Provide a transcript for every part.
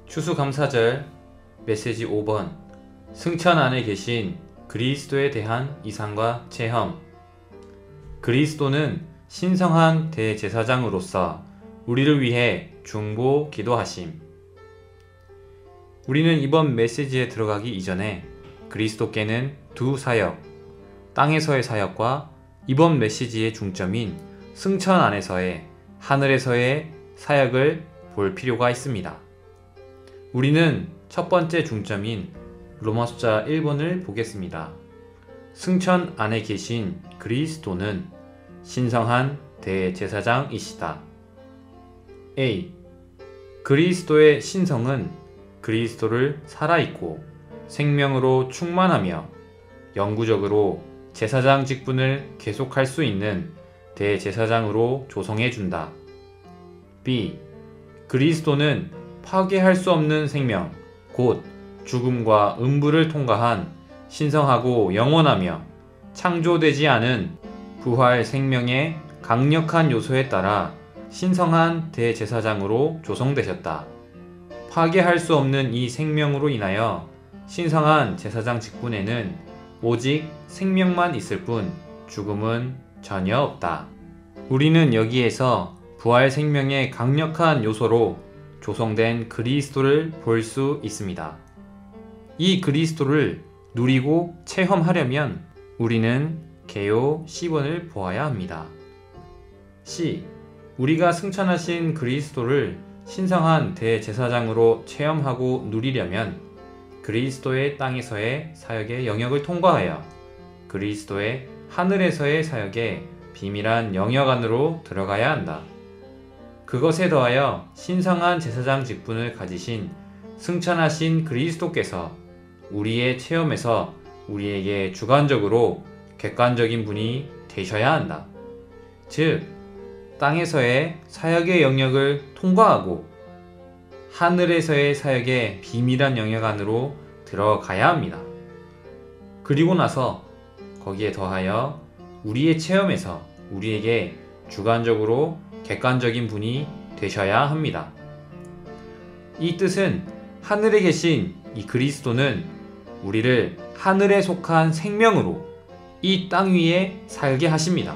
추수감사절 메시지 5번 승천 안에 계신 그리스도에 대한 이상과 체험. 그리스도는 신성한 대제사장으로서 우리를 위해 중보 기도하심. 우리는 이번 메시지에 들어가기 이전에 그리스도께는 두 사역, 땅에서의 사역과 이번 메시지의 중점인 승천 안에서의 하늘에서의 사역을 볼 필요가 있습니다. 우리는 첫 번째 중점인 로마서 1번을 보겠습니다. 승천 안에 계신 그리스도는 신성한 대제사장이시다. A. 그리스도의 신성은 그리스도를 살아있고 생명으로 충만하며 영구적으로 제사장 직분을 계속할 수 있는 대제사장으로 조성해준다. B. 그리스도는 파괴할 수 없는 생명, 곧 죽음과 음부를 통과한 신성하고 영원하며 창조되지 않은 부활 생명의 강력한 요소에 따라 신성한 대제사장으로 조성되셨다. 파괴할 수 없는 이 생명으로 인하여 신성한 제사장 직분에는 오직 생명만 있을 뿐 죽음은 전혀 없다. 우리는 여기에서 부활 생명의 강력한 요소로 조성된 그리스도를 볼 수 있습니다. 이 그리스도를 누리고 체험하려면 우리는 개요 10원을 보아야 합니다. C. 우리가 승천하신 그리스도를 신성한 대제사장으로 체험하고 누리려면 그리스도의 땅에서의 사역의 영역을 통과하여 그리스도의 하늘에서의 사역의 비밀한 영역 안으로 들어가야 한다. 그것에 더하여 신성한 제사장 직분을 가지신 승천하신 그리스도께서 우리의 체험에서 우리에게 주관적으로 객관적인 분이 되셔야 한다. 즉, 땅에서의 사역의 영역을 통과하고 하늘에서의 사역의 비밀한 영역 안으로 들어가야 합니다. 그리고 나서 거기에 더하여 우리의 체험에서 우리에게 주관적으로 객관적인 분이 되셔야 합니다. 이 뜻은 하늘에 계신 이 그리스도는 우리를 하늘에 속한 생명으로 이 땅 위에 살게 하십니다.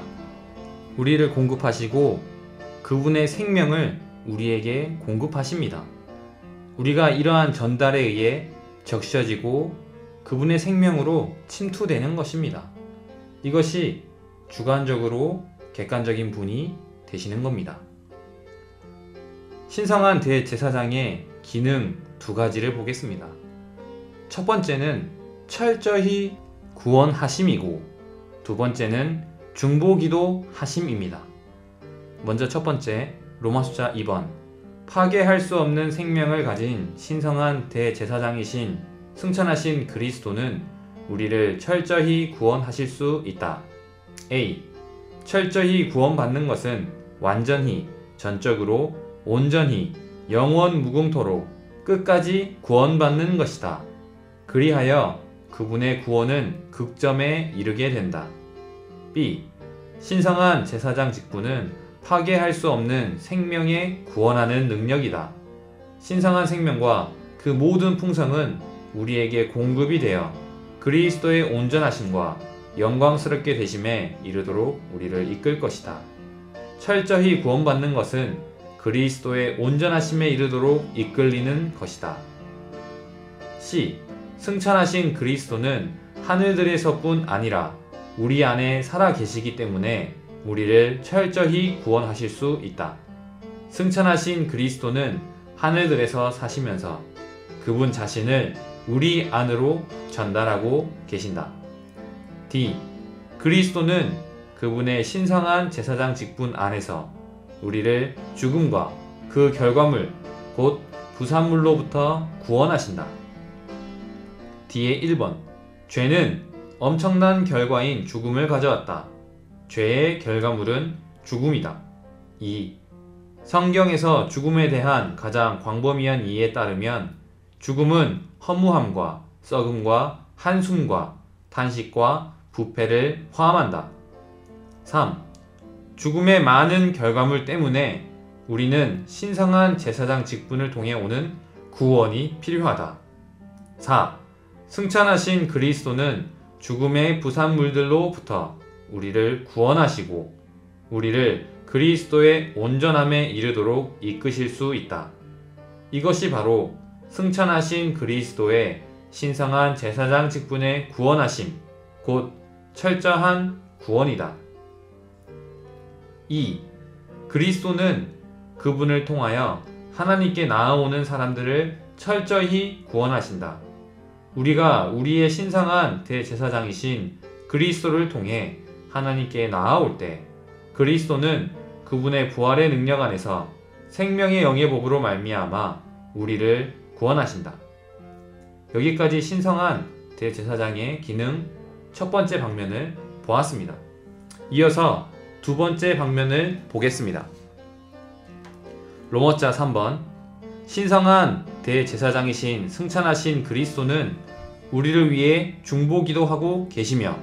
우리를 공급하시고 그분의 생명을 우리에게 공급하십니다. 우리가 이러한 전달에 의해 적셔지고 그분의 생명으로 침투되는 것입니다. 이것이 주관적으로 객관적인 분이 되시는 겁니다. 신성한 대제사장의 기능 두 가지를 보겠습니다. 첫 번째는 철저히 구원하심이고 두 번째는 중보기도 하심입니다. 먼저 첫 번째 로마서 2번 파괴할 수 없는 생명을 가진 신성한 대제사장이신 승천하신 그리스도는 우리를 철저히 구원하실 수 있다. A. 철저히 구원받는 것은 완전히, 전적으로, 온전히, 영원 무궁토로 끝까지 구원받는 것이다. 그리하여 그분의 구원은 극점에 이르게 된다. B. 신성한 제사장 직분은 파괴할 수 없는 생명에 구원하는 능력이다. 신성한 생명과 그 모든 풍성은 우리에게 공급이 되어 그리스도의 온전하심과 영광스럽게 되심에 이르도록 우리를 이끌 것이다. 철저히 구원받는 것은 그리스도의 온전하심에 이르도록 이끌리는 것이다. C. 승천하신 그리스도는 하늘들에서뿐 아니라 우리 안에 살아 계시기 때문에 우리를 철저히 구원하실 수 있다. 승천하신 그리스도는 하늘들에서 사시면서 그분 자신을 우리 안으로 전달하고 계신다. D. 그리스도는 그분의 신성한 제사장 직분 안에서 우리를 죽음과 그 결과물, 곧 부산물로부터 구원하신다. D의 1번 죄는 엄청난 결과인 죽음을 가져왔다. 죄의 결과물은 죽음이다. 2. 성경에서 죽음에 대한 가장 광범위한 이해에 따르면 죽음은 허무함과 썩음과 한숨과 탄식과 부패를 포함한다. 3. 죽음의 많은 결과물 때문에 우리는 신성한 제사장 직분을 통해 오는 구원이 필요하다. 4. 승천하신 그리스도는 죽음의 부산물들로부터 우리를 구원하시고 우리를 그리스도의 온전함에 이르도록 이끄실 수 있다. 이것이 바로 승천하신 그리스도의 신성한 제사장 직분의 구원하심, 곧 철저한 구원이다. 2. 그리스도는 그분을 통하여 하나님께 나아오는 사람들을 철저히 구원하신다. 우리가 우리의 신성한 대제사장이신 그리스도를 통해 하나님께 나아올 때 그리스도는 그분의 부활의 능력 안에서 생명의 영의 법으로 말미암아 우리를 구원하신다. 여기까지 신성한 대제사장의 기능 첫 번째 방면을 보았습니다. 이어서 두 번째 방면을 보겠습니다. 로마자 3번. 신성한 대제사장이신 승천하신 그리스도는 우리를 위해 중보기도하고 계시며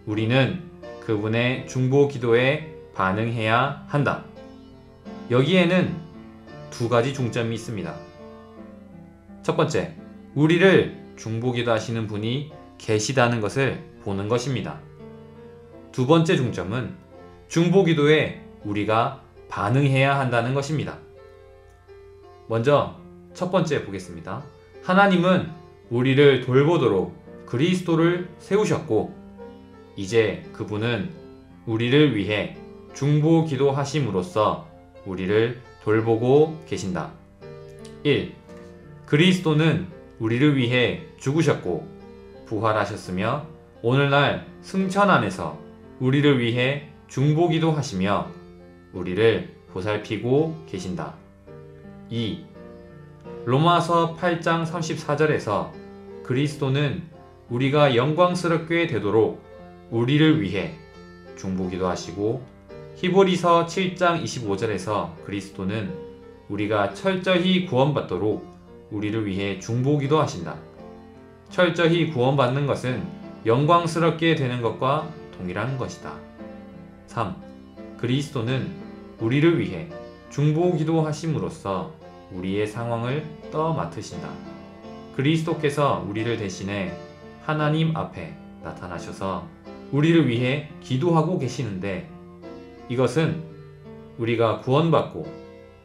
우리는 그분의 중보기도에 반응해야 한다. 여기에는 두 가지 중점이 있습니다. 첫 번째, 우리를 중보기도하시는 분이 계시다는 것을 보는 것입니다. 두 번째 중점은 중보기도에 우리가 반응해야 한다는 것입니다. 먼저 첫 번째 보겠습니다. 하나님은 우리를 돌보도록 그리스도를 세우셨고 이제 그분은 우리를 위해 중보기도 하심으로써 우리를 돌보고 계신다. 1. 그리스도는 우리를 위해 죽으셨고 부활하셨으며 오늘날 승천 안에서 우리를 위해 중보기도 하시며 우리를 보살피고 계신다. 2. 로마서 8장 34절에서 그리스도는 우리가 영광스럽게 되도록 우리를 위해 중보기도 하시고 히브리서 7장 25절에서 그리스도는 우리가 철저히 구원받도록 우리를 위해 중보기도 하신다. 철저히 구원받는 것은 영광스럽게 되는 것과 동일한 것이다. 3. 그리스도는 우리를 위해 중보기도 하심으로써 우리의 상황을 떠맡으신다. 그리스도께서 우리를 대신해 하나님 앞에 나타나셔서 우리를 위해 기도하고 계시는데 이것은 우리가 구원받고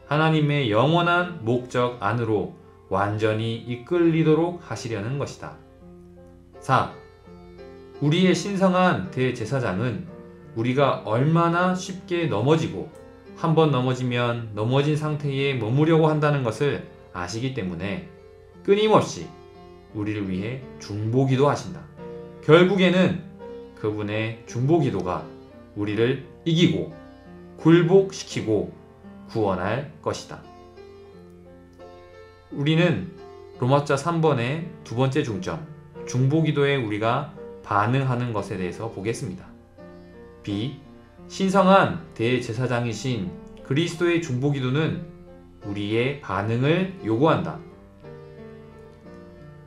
하나님의 영원한 목적 안으로 완전히 이끌리도록 하시려는 것이다. 4. 우리의 신성한 대제사장은 우리가 얼마나 쉽게 넘어지고 한번 넘어지면 넘어진 상태에 머무려고 한다는 것을 아시기 때문에 끊임없이 우리를 위해 중보기도 하신다. 결국에는 그분의 중보기도가 우리를 이기고 굴복시키고 구원할 것이다. 우리는 로마자 3번의 두 번째 중점, 중보기도에 우리가 반응하는 것에 대해서 보겠습니다. B. 신성한 대제사장이신 그리스도의 중보기도는 우리의 반응을 요구한다.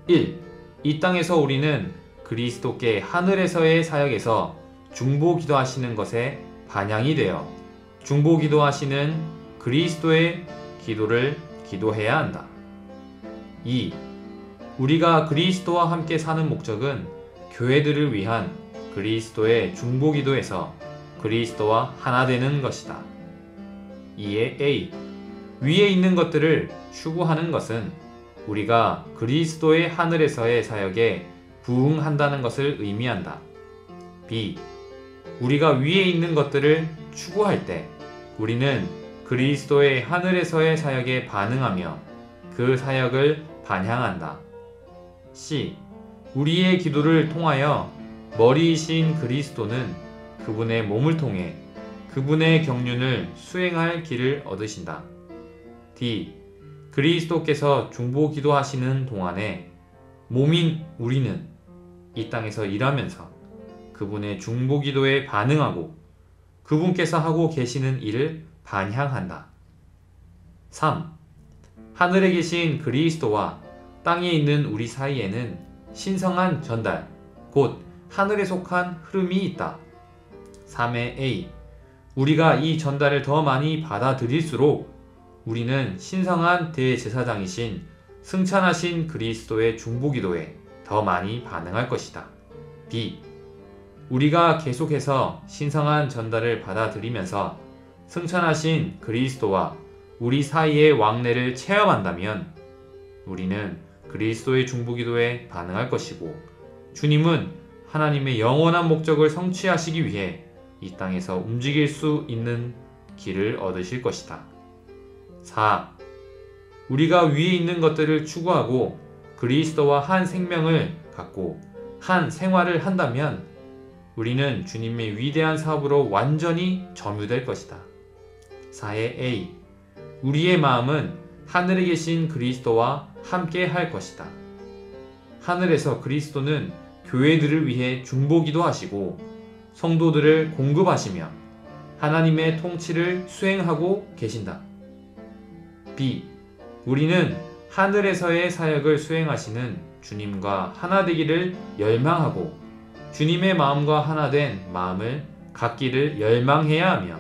1. 이 땅에서 우리는 그리스도께 하늘에서의 사역에서 중보기도 하시는 것에 반영이 되어 중보기도 하시는 그리스도의 기도를 기도해야 한다. 2. 우리가 그리스도와 함께 사는 목적은 교회들을 위한 그리스도의 중보기도에서 그리스도와 하나 되는 것이다. 이에 A. 위에 있는 것들을 추구하는 것은 우리가 그리스도의 하늘에서의 사역에 부응한다는 것을 의미한다. B. 우리가 위에 있는 것들을 추구할 때 우리는 그리스도의 하늘에서의 사역에 반응하며 그 사역을 반향한다. C. 우리의 기도를 통하여 머리이신 그리스도는 그분의 몸을 통해 그분의 경륜을 수행할 길을 얻으신다. D. 그리스도께서 중보기도 하시는 동안에 몸인 우리는 이 땅에서 일하면서 그분의 중보기도에 반응하고 그분께서 하고 계시는 일을 반향한다. 3. 하늘에 계신 그리스도와 땅에 있는 우리 사이에는 신성한 전달, 곧 하늘에 속한 흐름이 있다. 3의 A. 우리가 이 전달을 더 많이 받아들일수록 우리는 신성한 대제사장이신 승천하신 그리스도의 중보기도에 더 많이 반응할 것이다. B. 우리가 계속해서 신성한 전달을 받아들이면서 승천하신 그리스도와 우리 사이의 왕래를 체험한다면 우리는 그리스도의 중보기도에 반응할 것이고 주님은 하나님의 영원한 목적을 성취하시기 위해 이 땅에서 움직일 수 있는 길을 얻으실 것이다. 4. 우리가 위에 있는 것들을 추구하고 그리스도와 한 생명을 갖고 한 생활을 한다면 우리는 주님의 위대한 사업으로 완전히 점유될 것이다. 4의 A. 우리의 마음은 하늘에 계신 그리스도와 함께 할 것이다. 하늘에서 그리스도는 교회들을 위해 중보기도 하시고 성도들을 공급하시며 하나님의 통치를 수행하고 계신다. B. 우리는 하늘에서의 사역을 수행하시는 주님과 하나 되기를 열망하고 주님의 마음과 하나 된 마음을 갖기를 열망해야 하며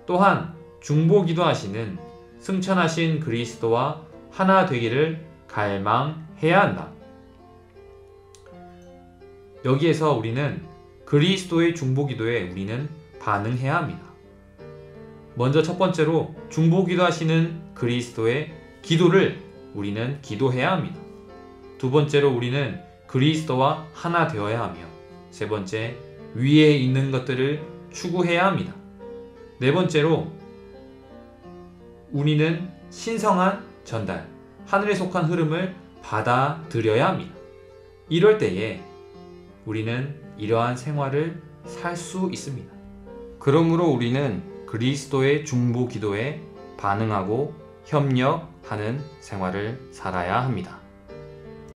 또한 중보기도 하시는 승천하신 그리스도와 하나 되기를 갈망해야 한다. 여기에서 우리는 그리스도의 중보기도에 우리는 반응해야 합니다. 먼저 첫 번째로 중보기도 하시는 그리스도의 기도를 우리는 기도해야 합니다. 두 번째로 우리는 그리스도와 하나 되어야 하며 세 번째, 위에 있는 것들을 추구해야 합니다. 네 번째로 우리는 신성한 전달, 하늘에 속한 흐름을 받아들여야 합니다. 이럴 때에 우리는 이러한 생활을 살 수 있습니다. 그러므로 우리는 그리스도의 중보 기도에 반응하고 협력하는 생활을 살아야 합니다.